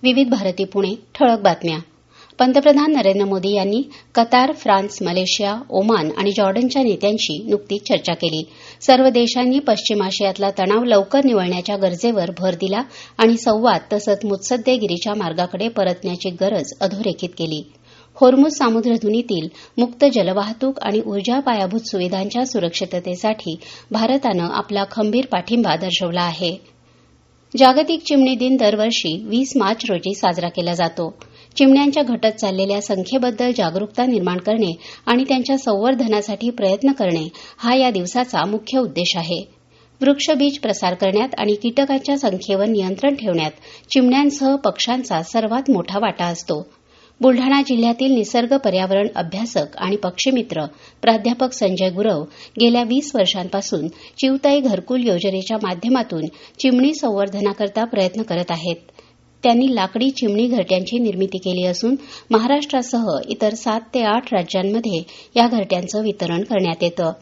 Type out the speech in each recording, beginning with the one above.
विविध भारती पुणे ठळक बातम्या. पंतप्रधान नरेंद्र मोदी यांनी कतार, फ्रान्स, मलेशिया, ओमान आणि जॉर्डनच्या नेत्यांशी नुकतीच चर्चा केली. सर्व देशांनी पश्चिम आशियातला तणाव लवकर निवळण्याच्या गरजेवर भर दिला आणि संवाद तसंच मुत्सद्देगिरीच्या मार्गाकडे परतण्याची गरज अधोरेखित केली. होर्मुझ सामुद्रधुनीतील मुक्त जलवाहतूक आणि ऊर्जा पायाभूत सुविधांच्या सुरक्षिततेसाठी भारतानं आपला खंबीर पाठिंबा दर्शवला आहे. जागतिक चिमणी दिन दरवर्षी 20 मार्च रोजी साजरा केला जातो. चिमण्यांच्या घटत चाललेल्या संख्येबद्दल जागरूकता निर्माण करणे आणि त्यांच्या संवर्धनासाठी प्रयत्न करणे हा या दिवसाचा मुख्य उद्देश आहे. वृक्षबीज प्रसार करण्यात आणि कीटकांच्या संख्येवर नियंत्रण ठेवण्यात चिमण्यांसह पक्ष्यांचा सर्वात मोठा वाटा असतो. बुलढाणा जिल्ह्यातील निसर्ग पर्यावरण अभ्यासक आणि पक्षीमित्र प्राध्यापक संजय गुरव गेल्या 20 वर्षांपासून चिवताई घरकुल योजनेच्या माध्यमातून चिमणी संवर्धनाकरता प्रयत्न करत आहेत. त्यांनी लाकडी चिमणी घरट्यांची निर्मिती केली असून महाराष्ट्रासह इतर 7 ते 8 राज्यांमध्ये या घरट्यांचं वितरण करण्यात येतं.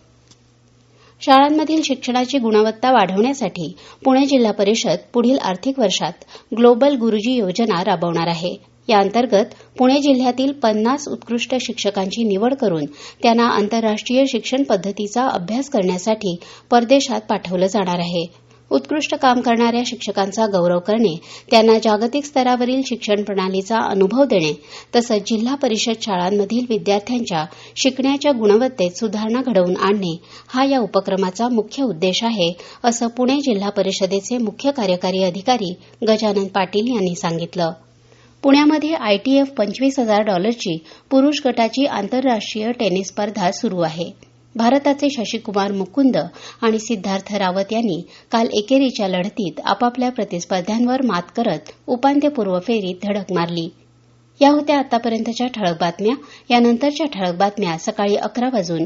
शाळांमधील शिक्षणाची गुणवत्ता वाढवण्यासाठी पुणे जिल्हा परिषद पुढील आर्थिक वर्षात ग्लोबल गुरुजी योजना राबवणार आहे. या अंतर्गत पुणे जिल्ह्यातील 50 उत्कृष्ट शिक्षकांची निवड करून त्यांना आंतरराष्ट्रीय शिक्षण पद्धतीचा अभ्यास करण्यासाठी परदेशात पाठवलं जाणार आहे. उत्कृष्ट काम करणाऱ्या शिक्षकांचा गौरव करणे, त्यांना जागतिक स्तरावरील शिक्षण प्रणालीचा अनुभव देणे तसंच जिल्हा परिषद शाळांमधील विद्यार्थ्यांच्या शिकण्याच्या गुणवत्तेत सुधारणा घडवून आणणे हा या उपक्रमाचा मुख्य उद्देश आहे, असं पुणे जिल्हा परिषदेचे मुख्य कार्यकारी अधिकारी गजानन पाटील यांनी सांगितलं. पुण्यामध्ये ITF $25,000 पुरुष गटाची आंतरराष्ट्रीय टेनिस स्पर्धा सुरू आहे. भारताचे शशीकुमार मुकुंद आणि सिद्धार्थ रावत यांनी काल एकेरीच्या लढतीत आपापल्या प्रतिस्पर्ध्यांवर मात करत उपांत्यपूर्व फेरीत धडक मारली. या होत्या आतापर्यंतच्या ठळक बातम्या. यानंतरच्या ठळक बातम्या सकाळी 11:58 वाजून